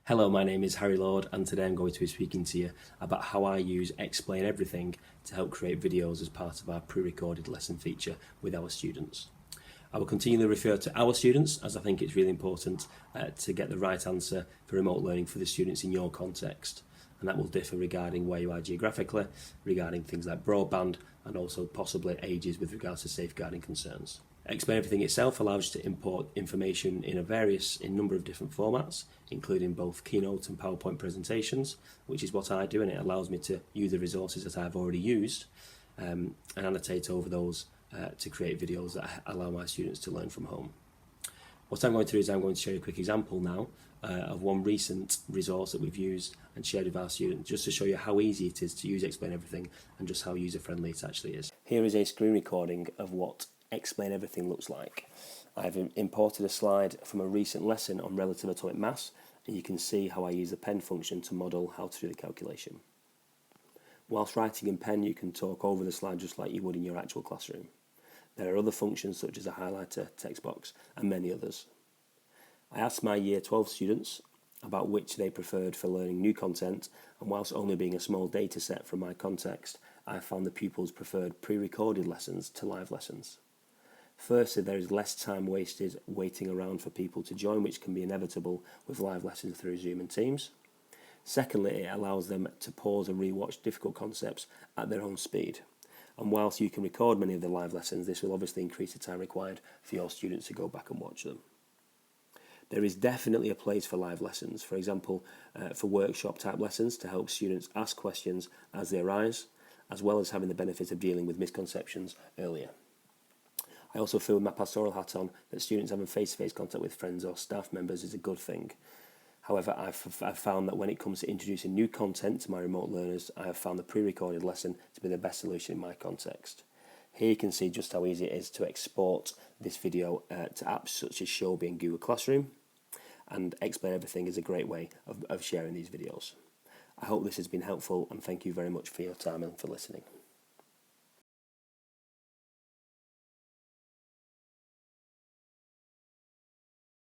Hello, my name is Harry Lord, and today I'm going to be speaking to you about how I use Explain Everything to help create videos as part of our pre-recorded lesson feature with our students. I will continually refer to our students as I think it's really important to get the right answer for remote learning for the students in your context, and that will differ regarding where you are geographically, regarding things like broadband, and also possibly ages with regards to safeguarding concerns. Explain Everything itself allows you to import information in a number of different formats, including both Keynote and PowerPoint presentations, which is what I do, and it allows me to use the resources that I've already used and annotate over those to create videos that allow my students to learn from home. What I'm going to do is I'm going to show you a quick example now of one recent resource that we've used and shared with our students, just to show you how easy it is to use Explain Everything and just how user-friendly it actually is. Here is a screen recording of what Explain Everything looks like. I've imported a slide from a recent lesson on relative atomic mass, and you can see how I use the pen function to model how to do the calculation. Whilst writing in pen, you can talk over the slide just like you would in your actual classroom. There are other functions such as a highlighter, text box, and many others. I asked my Year 12 students about which they preferred for learning new content, and whilst only being a small data set from my context, I found the pupils preferred pre-recorded lessons to live lessons. Firstly, there is less time wasted waiting around for people to join, which can be inevitable with live lessons through Zoom and Teams. Secondly, it allows them to pause and re-watch difficult concepts at their own speed. And whilst you can record many of the live lessons, this will obviously increase the time required for your students to go back and watch them. There is definitely a place for live lessons, for example, for workshop type lessons to help students ask questions as they arise, as well as having the benefit of dealing with misconceptions earlier. I also feel with my pastoral hat on that students having face-to-face contact with friends or staff members is a good thing. However, I've found that when it comes to introducing new content to my remote learners, I have found the pre-recorded lesson to be the best solution in my context. Here you can see just how easy it is to export this video to apps such as Shobi and Google Classroom, and Explain Everything is a great way of sharing these videos. I hope this has been helpful, and thank you very much for your time and for listening.